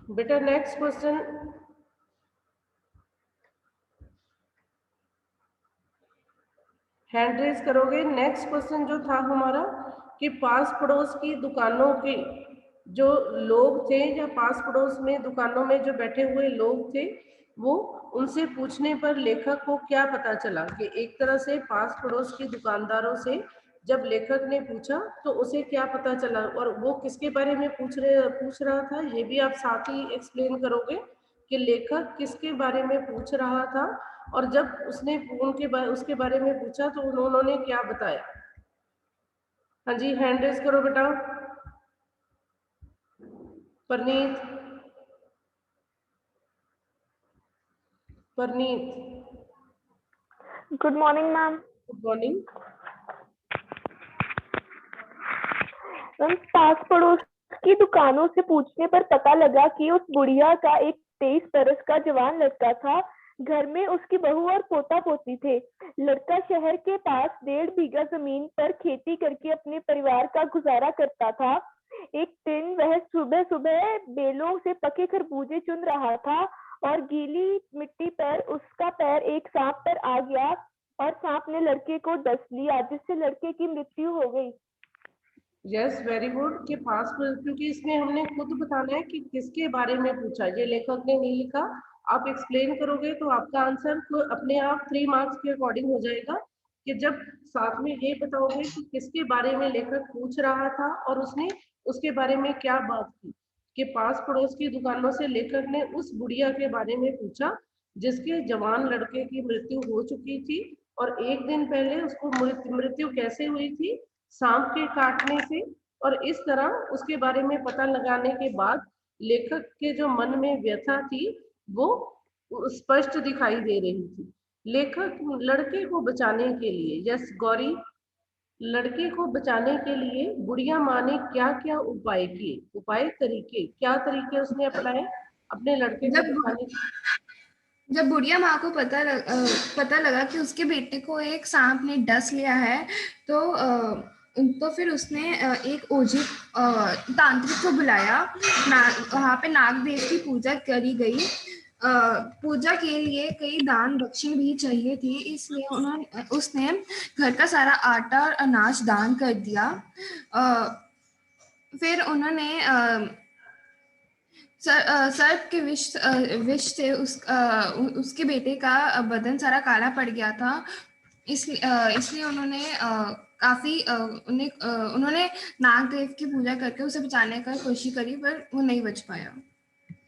बेटा next question, hand raise करोगे। Next question जो था हमारा कि पास पड़ोस की दुकानों के जो लोग थे या पास पड़ोस में दुकानों में जो बैठे हुए लोग थे वो उनसे पूछने पर लेखक को क्या पता चला कि एक तरह से पास पड़ोस की दुकानदारों से जब लेखक ने पूछा तो उसे क्या पता चला और वो किसके बारे में पूछ रहा था, ये भी आप साथ ही एक्सप्लेन करोगे कि लेखक किसके बारे में पूछ रहा था और जब उसने उसके बारे में पूछा तो उन्होंने क्या बताया। हाँ जी, हैंड रेज करो बेटा। Parneet, Parneet. Good morning ma'am. Good morning. Ma'am, पास पड़ोस की दुकानों से पूछने पर पता लगा कि उस बुढ़िया का एक 23 बरस का जवान लड़का था। घर में उसकी बहू और पोता पोती थे। लड़का शहर के पास 1.5 बीघा जमीन पर खेती करके अपने परिवार का गुजारा करता था। एक दिन वह सुबह सुबह बेलों से पके खरबूजे चुन रहा था और गीली मिट्टी पर उसका पैर एक सांप पर आ गया और सांप ने लड़के को डस लिया, जिससे लड़के की मृत्यु हो गई। Yes, very good. कि पास क्योंकि इसमें हमने खुद बताना है कि किसके बारे में पूछा, ये लेखक ने नहीं लिखा। आप एक्सप्लेन करोगे तो आपका आंसर अपने आप 3 मार्क्स के अकॉर्डिंग हो जाएगा कि जब साथ में ये बताओगे कि किसके बारे में लेखक पूछ रहा था और उसने उसके बारे में क्या बात की। कि पास पड़ोस की दुकानों से लेखक ने उस बुढ़िया के बारे में पूछा जिसके जवान लड़के की मृत्यु हो चुकी थी और एक दिन पहले उसको मृत्यु कैसे हुई थी, सांप के काटने से। और इस तरह उसके बारे में पता लगाने के बाद लेखक के जो मन में व्यथा थी वो स्पष्ट दिखाई दे रही थी। लेखक लड़के को बचाने के लिए, यस गौरी, लड़के को बचाने के लिए बुढ़िया माँ ने क्या क्या उपाय किए, उपाय तरीके, क्या तरीके उसने अपनाए अपने लड़के को जब बचाने के। जब बुढ़िया माँ को पता लगा कि उसके बेटे को एक सांप ने डस लिया है, तो फिर उसने एक ओझी तांत्रिक को बुलाया। वहां पे नागदेव की पूजा करी गई। पूजा के लिए कई दान दक्षिण भी चाहिए थी, इसलिए उसने घर का सारा आटा और अनाज दान कर दिया। फिर उन्होंने सर्प के विष से उसके बेटे का बदन सारा काला पड़ गया था। इसलिए उन्होंने नागदेव की पूजा करके उसे बचाने का कोशिश करी, पर वो नहीं बच पाया।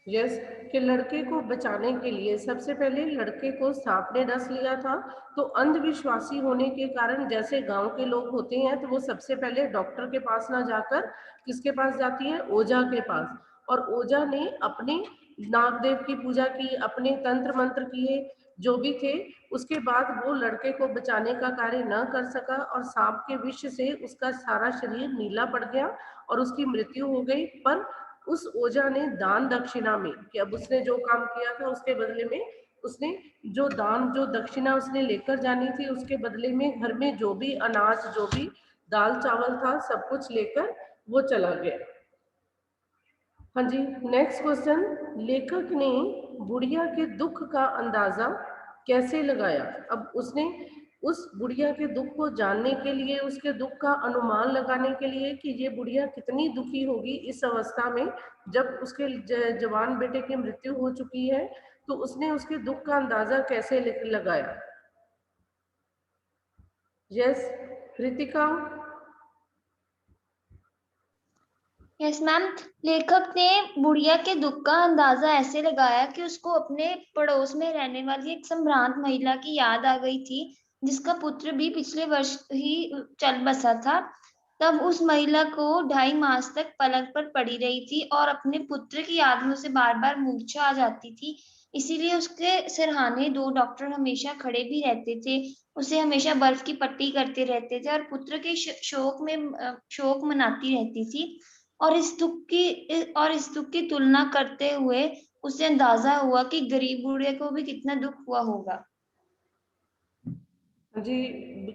यस, कि लड़के को बचाने के लिए सबसे पहले लड़के को सांप ने डस लिया था तो अंधविश्वासी होने के कारण जैसे गांव के लोग होते हैं तो वो सबसे पहले डॉक्टर के पास ना जाकर किसके पास जाती है, ओझा के पास। और ओझा ने अपने नागदेव की पूजा की, अपने तंत्र मंत्र किए जो भी थे। उसके बाद वो लड़के को बचाने का कार्य न कर सका और सांप के विष से उसका सारा शरीर नीला पड़ गया और उसकी मृत्यु हो गई। पर उस ओझा ने दान दक्षिणा में, कि अब उसने जो काम किया था उसके बदले में उसने जो दक्षिणा उसने लेकर जानी थी उसके बदले में घर में जो भी अनाज, जो भी दाल चावल था, सब कुछ लेकर वो चला गया। हाँ जी, नेक्स्ट क्वेश्चन, लेखक ने बुढ़िया के दुख का अंदाजा कैसे लगाया। अब उसने उस बुढ़िया के दुख को जानने के लिए, उसके दुख का अनुमान लगाने के लिए कि ये बुढ़िया कितनी दुखी होगी इस अवस्था में जब उसके जवान बेटे की मृत्यु हो चुकी है, तो उसने उसके दुख का अंदाजा कैसे लगाया। यस, कृतिका। यस मैम, लेखक ने बुढ़िया के दुख का अंदाजा ऐसे लगाया कि उसको अपने पड़ोस में रहने वाली एक संभ्रांत महिला की याद आ गई थी जिसका पुत्र भी पिछले वर्ष ही चल बसा था। तब उस महिला को 2.5 मास तक पलंग पर पड़ी रही थी और अपने पुत्र की याद में उसे बार बार मूर्छा आ जाती थी। इसीलिए उसके सिरहाने 2 डॉक्टर हमेशा खड़े भी रहते थे, उसे हमेशा बर्फ की पट्टी करते रहते थे और पुत्र के शोक मनाती रहती थी। और इस दुख की तुलना करते हुए उसे अंदाजा हुआ कि गरीब बूढ़े को भी कितना दुख हुआ होगा। जी,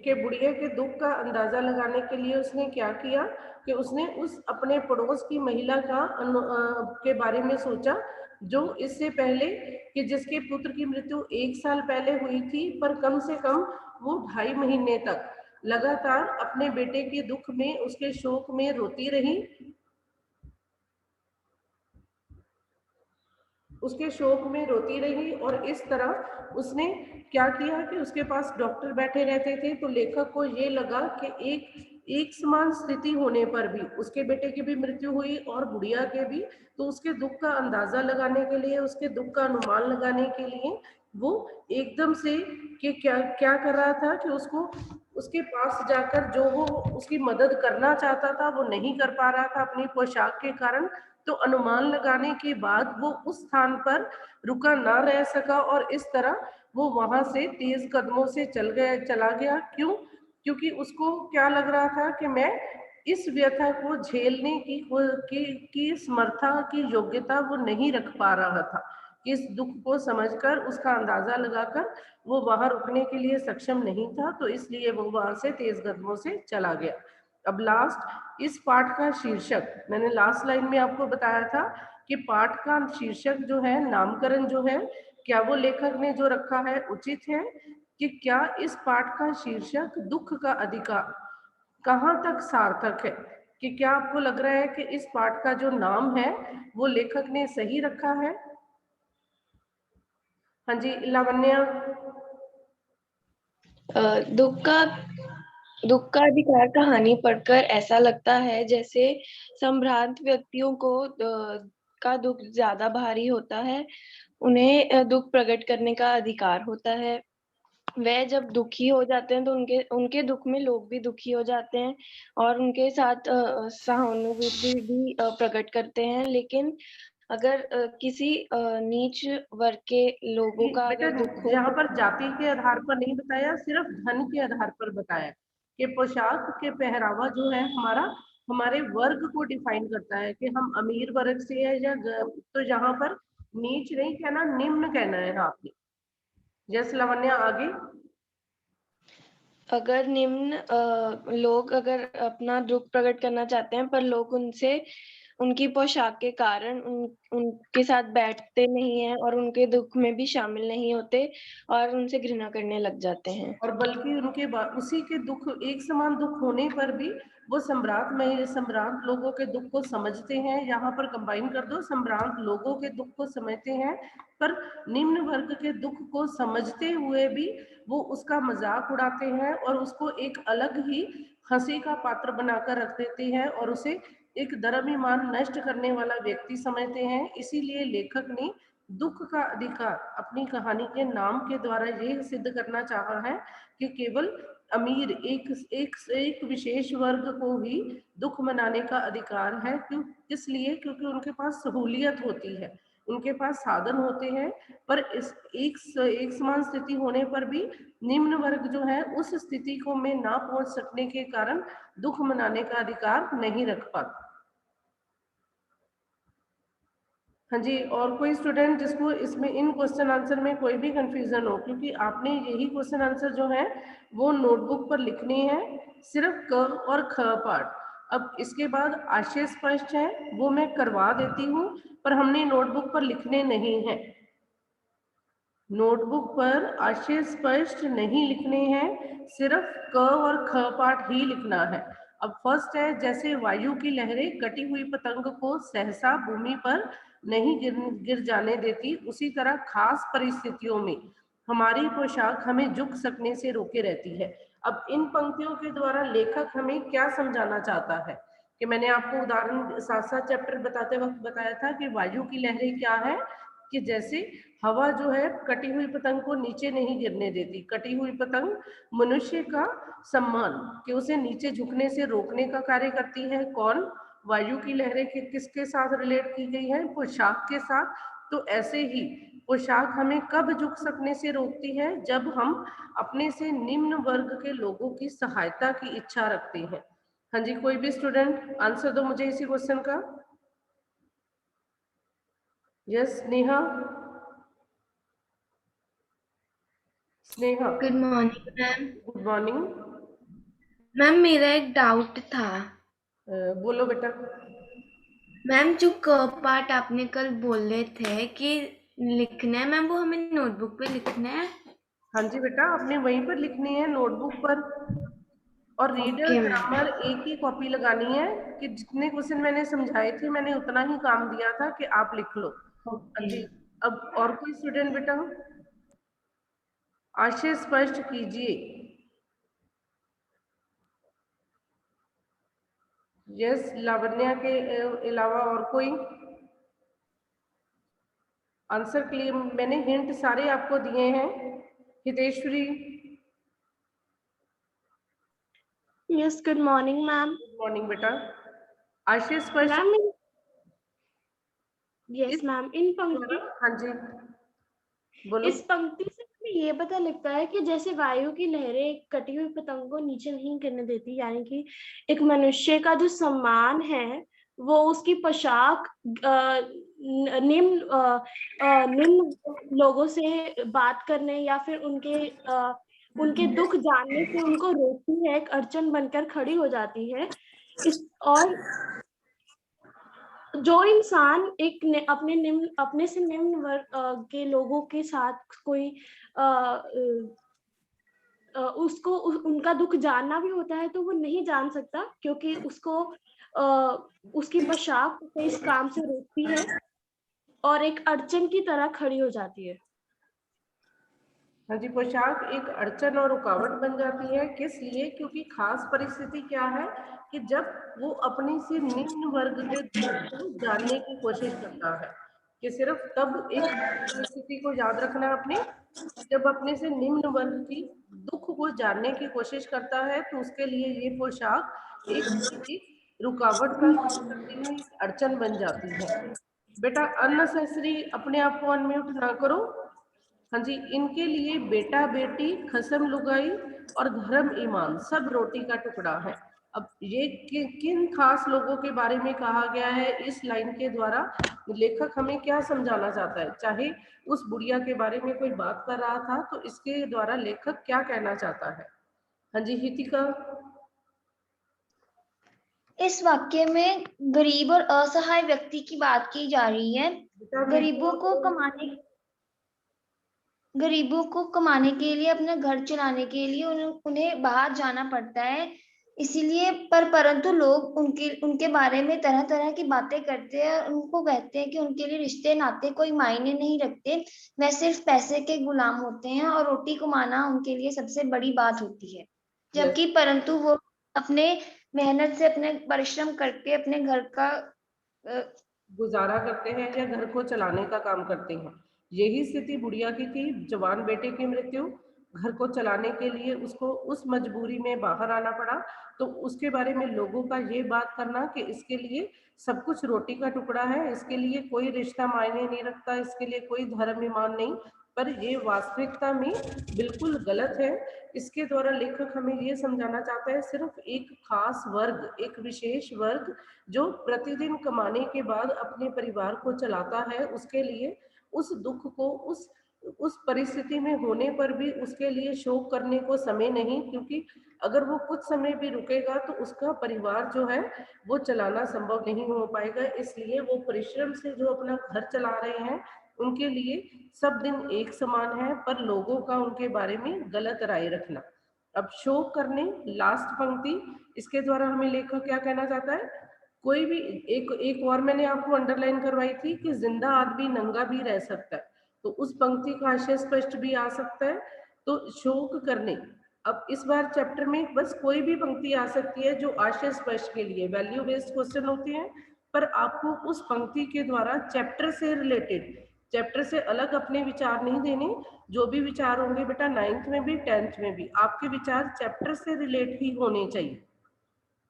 के बुढ़िया के दुख का अंदाजा लगाने के लिए उसने क्या किया कि उसने उस अपने पड़ोस की महिला के बारे में सोचा, जो इससे पहले कि जिसके पुत्र की मृत्यु 1 साल पहले हुई थी, पर कम से कम वो 2.5 महीने तक लगातार अपने बेटे के दुख में, उसके शोक में रोती रही। उसके शोक में रोती रही और इस तरह उसने क्या किया कि उसके पास डॉक्टर बैठे रहते थे, तो लेखक को ये लगा कि एक समान स्थिति होने पर भी उसके बेटे की भी मृत्यु हुई और बुढ़िया के भी, तो उसके दुख का अंदाजा लगाने के लिए, उसके दुख का अनुमान लगाने के लिए वो एकदम से कि क्या क्या कर रहा था कि उसको उसके पास जाकर जो वो उसकी मदद करना चाहता था वो नहीं कर पा रहा था अपनी पोशाक के कारण, तो अनुमान लगाने के बाद वो उस स्थान पर रुका ना रह सका और इस तरह वो वहां से तेज कदमों से चला गया। क्यों? क्योंकि उसको क्या लग रहा था कि मैं इस व्यथा को झेलने की समर्था की योग्यता वो नहीं रख पा रहा था। इस दुख को समझकर, उसका अंदाजा लगाकर वो वहां रुकने के लिए सक्षम नहीं था, तो इसलिए वो वहां से तेज कदमों से चला गया। अब लास्ट इस पाठ का शीर्षक मैंने लास्ट लाइन में आपको बताया था कि पाठ का शीर्षक जो है, नामकरण जो है, क्या वो लेखक ने जो रखा है उचित है? कि क्या इस पाठ का शीर्षक दुख का अधिकार कहाँ तक सार्थक है? कि क्या आपको लग रहा है कि इस पाठ का जो नाम है वो लेखक ने सही रखा है? हाँ जी, लावण्या। दुख का अधिकार कहानी पढ़कर ऐसा लगता है जैसे संभ्रांत व्यक्तियों को का दुख ज्यादा भारी होता है। उन्हें दुख प्रकट करने का अधिकार होता है। वह जब दुखी हो जाते हैं तो उनके दुख में लोग भी दुखी हो जाते हैं और उनके साथ सहानुभूति भी प्रकट करते हैं। लेकिन अगर किसी नीच वर्ग के लोगों का बेटा, अगर दुख हो यहाँ पर जाति के आधार पर नहीं बताया, सिर्फ धन के आधार पर बताया कि पोशाक के पहरावा जो है हमारे वर्ग को डिफाइन करता है कि हम अमीर वर्ग से है या तो यहाँ पर नीच नहीं कहना, निम्न कहना है आपने। जस लावण्या, आगे। अगर निम्न लोग अगर अपना दुख प्रकट करना चाहते हैं पर लोग उनकी पोशाक के कारण उनके साथ बैठते नहीं हैं और उनके दुख में भी शामिल नहीं होते और उनसे घृणा करने लग जाते हैं। और बल्कि उसी के दुख, एक समान दुख होने पर भी वो सम्रांत लोगों के दुख को समझते हैं। यहाँ पर कंबाइन कर दो, सम्रांत लोगों के दुख को समझते हैं, पर निम्न वर्ग के दुख को समझते हुए भी वो उसका मजाक उड़ाते हैं और उसको एक अलग ही हंसी का पात्र बनाकर रख देते हैं और उसे एक धर्म ईमान नष्ट करने वाला व्यक्ति समझते हैं। इसीलिए लेखक ने दुख का अधिकार अपनी कहानी के नाम के द्वारा ये सिद्ध करना चाहा है कि केवल अमीर एक विशेष वर्ग को ही दुख मनाने का अधिकार है। क्यों? इसलिए क्योंकि उनके पास सहूलियत होती है, उनके पास साधन होते हैं, पर इस एक समान स्थिति होने पर भी निम्न वर्ग जो है उस स्थिति को में ना पहुंच सकने के कारण दुख मनाने का अधिकार नहीं रख पाता। हाँ जी, और कोई स्टूडेंट जिसको इसमें इन क्वेश्चन आंसर में कोई भी कंफ्यूजन हो, क्योंकि आपने यही क्वेश्चन आंसर जो है वो नोटबुक पर लिखने हैं, सिर्फ क और ख पार्ट। अब इसके बाद आशय स्पष्ट है वो मैं करवा देती हूँ, पर हमने नोटबुक पर लिखने नहीं है। नोटबुक पर आशय स्पष्ट नहीं लिखने हैं, सिर्फ क और ख पाठ ही लिखना है। अब फर्स्ट है, जैसे वायु की लहरें कटी हुई पतंग को सहसा भूमि पर नहीं गिर जाने देती, उसी तरह खास परिस्थितियों में हमारी पोशाक हमें झुक सकने से रोके रहती है। अब इन पंक्तियों के द्वारा लेखक हमें क्या समझाना चाहता है कि मैंने आपको उदाहरण साथ साथ चैप्टर बताते वक्त बताया था कि वायु की लहरें क्या है, कि जैसे हवा जो है कटी हुई पतंग को नीचे नहीं गिरने देती। कटी हुई पतंग मनुष्य का सम्मान, कि उसे नीचे झुकने से रोकने का कार्य करती है। कौन? वायु की लहरें किसके साथ रिलेट की गई है? पोशाक के साथ। तो ऐसे ही पोशाक हमें कब झुक सकने से रोकती है? जब हम अपने से निम्न वर्ग के लोगों की सहायता की इच्छा रखते हैं। हाँ जी, कोई भी स्टूडेंट आंसर दो मुझे इसी क्वेश्चन का। Yes Neha, Sneha, good morning ma'am. Good morning. Ma'am मेरा एक डाउट था। बोलो बेटा। मैम जो क पार्ट आपने कल बोले थे कि लिखना है, मैम वो हमें नोटबुक पे लिखना है? हाँ जी बेटा, आपने वहीं पर लिखनी है नोटबुक पर। और रीडर ओके मैम। ग्रामर एक ही कॉपी लगानी है कि जितने क्वेश्चन मैंने समझाए थे मैंने उतना ही काम दिया था कि आप लिख लो। हाँ ओके। जी। अब और कोई स्टूडेंट बेटा? आशय स्पष्ट कीजिए। यस, लावण्या के अलावा और कोई? आंसर क्लियर, मैंने हिंट सारे आपको दिए हैं। Hiteshwari, yes, good morning ma'am. Good morning बेटा। आशय स्पष्ट मैम इस यस मैम, इन द्वारा, पंक्ति हाँ जी बोलो। इस पंक्ति से हमें ये पता लगता है कि जैसे वायु की लहरें कटी हुई पतंग को नीचे नहीं गिरने देती, यानी कि एक मनुष्य का जो सम्मान है वो उसकी पोशाक निम्न लोगों से बात करने या फिर उनके दुख जानने से उनको रोकती है, एक अड़चन बनकर खड़ी हो जाती है। इस और जो इंसान अपने से निम्न वर्ग के लोगों के साथ कोई उसको उनका दुख जानना भी होता है तो वो नहीं जान सकता, क्योंकि उसको उसकी पोशाक उसे इस काम से रोकती है और एक अड़चन की तरह खड़ी हो जाती है। हाँ जी, पोशाक एक अड़चन और रुकावट बन जाती है। किस लिए? क्योंकि खास परिस्थिति क्या है कि जब वो अपने से निम्न वर्ग के दुख को जानने की कोशिश करता है, कि सिर्फ तब एक परिस्थिति को याद रखना अपने, जब अपने से निम्न वर्ग की दुख को जानने की कोशिश करता है तो उसके लिए ये पोशाक एक रुकावट का काम करती है, एक अड़चन बन जाती है। बेटा अननेसेसरी अपने आप को अनम्यूट ना करो। हाँ जी, इनके लिए बेटा बेटी, खसम लुगाई और धर्म ईमान सब रोटी का टुकड़ा है। अब ये किन खास लोगों के बारे में कहा गया है इस लाइन के द्वारा? लेखक हमें क्या समझाना चाहता है? चाहे उस बुढ़िया के बारे में कोई बात कर रहा था तो इसके द्वारा लेखक क्या कहना चाहता है? हाँ जी हितिका। इस वाक्य में गरीब और असहाय व्यक्ति की बात की जा रही है। बेटा गरीबों को कमाने के लिए, अपना घर चलाने के लिए उन्हें बाहर जाना पड़ता है। इसीलिए परंतु लोग उनके बारे में तरह तरह की बातें करते हैं और उनको कहते हैं कि उनके लिए रिश्ते नाते कोई मायने नहीं रखते, वह सिर्फ पैसे के गुलाम होते हैं और रोटी कमाना उनके लिए सबसे बड़ी बात होती है। जबकि परंतु वो अपने मेहनत से, अपने परिश्रम करके अपने घर का गुजारा करते हैं या घर को चलाने का काम करते हैं। यही स्थिति बुढ़िया की थी। जवान बेटे की मृत्यु, घर को चलाने के लिए उसको उस मजबूरी में बाहर आना पड़ा। तो उसके बारे में लोगों का ये बात करना कि इसके लिए सब कुछ रोटी का टुकड़ा है, इसके लिए कोई रिश्ता मायने नहीं रखता, इसके लिए कोई धर्म ईमान नहीं, पर ये वास्तविकता में बिल्कुल गलत है। इसके द्वारा लेखक हमें ये समझाना चाहता है सिर्फ एक खास वर्ग, एक विशेष वर्ग जो प्रतिदिन कमाने के बाद अपने परिवार को चलाता है, उसके लिए उस दुख को उस परिस्थिति में होने पर भी उसके लिए शोक करने को समय नहीं, क्योंकि अगर वो कुछ समय भी रुकेगा तो उसका परिवार जो है वो चलाना संभव नहीं हो पाएगा। इसलिए वो परिश्रम से जो अपना घर चला रहे हैं उनके लिए सब दिन एक समान है, पर लोगों का उनके बारे में गलत राय रखना। अब शोक करने, लास्ट पंक्ति, इसके द्वारा हमें लेखक क्या कहना चाहता है? कोई भी एक एक और मैंने आपको अंडरलाइन करवाई थी कि जिंदा आदमी नंगा भी रह सकता है, तो उस पंक्ति का आशय स्पष्ट भी आ सकता है। तो शोक करने, अब इस बार चैप्टर में बस कोई भी पंक्ति आ सकती है जो आशय स्पष्ट के लिए वैल्यू बेस्ड क्वेश्चन होते हैं, पर आपको उस पंक्ति के द्वारा चैप्टर से रिलेटेड, चैप्टर से अलग अपने विचार नहीं देने। जो भी विचार होंगे बेटा 9th में भी 10th में भी आपके विचार चैप्टर से रिलेट ही होने चाहिए।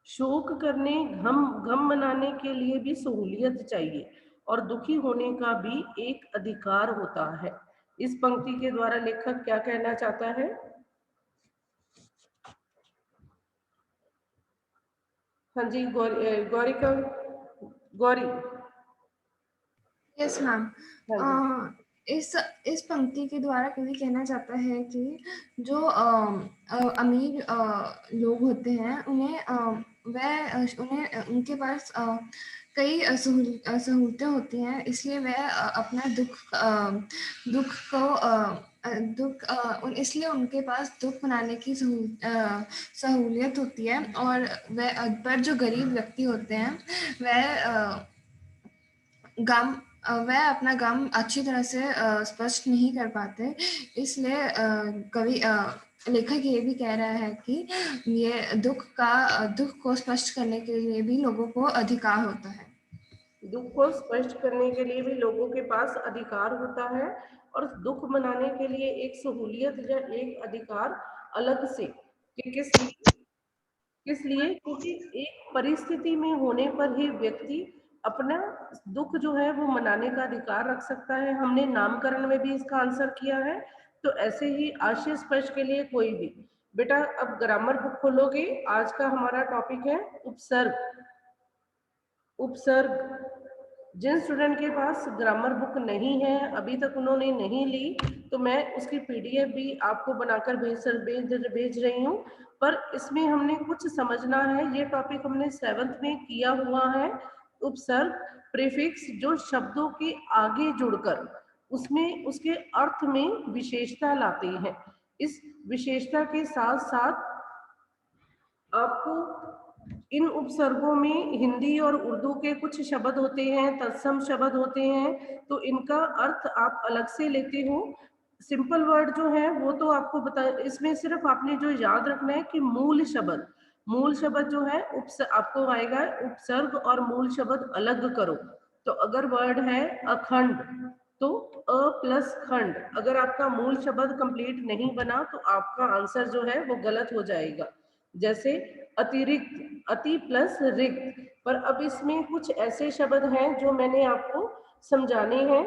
शोक करने, गम मनाने के लिए भी सहूलियत चाहिए और दुखी होने का भी एक अधिकार होता है। इस पंक्ति के द्वारा लेखक क्या कहना चाहता है? हाँ जी गौरी। Yes ma'am. हाँ जी इस पंक्ति के द्वारा कवि कहना चाहता है कि जो अमीर लोग होते हैं उन्हें उनके पास कई सहूलतें होती हैं, इसलिए वह अपना इसलिए उनके पास दुख मनाने की सहूलियत होती है। और पर जो गरीब व्यक्ति होते हैं वह अपना गम अच्छी तरह से स्पष्ट नहीं कर पाते। इसलिए लेखक ये भी कह रहा है कि ये दुख को स्पष्ट करने के लिए भी लोगों को अधिकार होता है। दुख को स्पष्ट करने के लिए भी लोगों के पास अधिकार होता है, और दुख मनाने के लिए एक सहूलियत या एक अधिकार अलग से, कि किस लिए क्योंकि एक परिस्थिति में होने पर ही व्यक्ति अपना दुख जो है वो मनाने का अधिकार रख सकता है। हमने नामकरण में भी इसका आंसर किया है। तो ऐसे ही आशय स्पर्श के लिए कोई भी, बेटा अब ग्रामर बुक खोलोगे। आज का हमारा टॉपिक है उपसर्ग। उपसर्ग, जिन स्टूडेंट के पास ग्रामर बुक नहीं है, अभी तक उन्होंने नहीं ली, तो मैं उसकी पीडीएफ भी आपको बनाकर भेज रही हूँ। पर इसमें हमने कुछ समझना है। ये टॉपिक हमने 7th में किया हुआ है। उपसर्ग प्रीफिक्स जो शब्दों के आगे जुड़कर उसमें उसके अर्थ में विशेषता लाते हैं। इस विशेषता के साथ साथ आपको इन उपसर्गों में हिंदी और उर्दू के कुछ शब्द होते हैं, तत्सम शब्द होते हैं, तो इनका अर्थ आप अलग से लेते हो। सिंपल वर्ड जो है वो तो आपको बता, इसमें सिर्फ आपने जो याद रखना है कि मूल शब्द जो है आपको आएगा उपसर्ग और मूल शब्द अलग करो। तो अगर वर्ड है अखंड, तो अ प्लस खंड, अगर आपका मूल शब्द कंप्लीट नहीं बना तो आपका आंसर जो है वो गलत हो जाएगा। जैसे अतिरिक्त, अति प्लस रिक्त। पर अब इसमें कुछ ऐसे शब्द हैं जो मैंने आपको समझाने हैं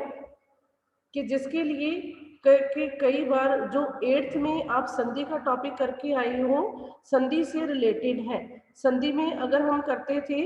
कि जिसके लिए कई बार जो 8th में आप संधि का टॉपिक करके आए हो, संधि से रिलेटेड है। संधि में अगर हम करते थे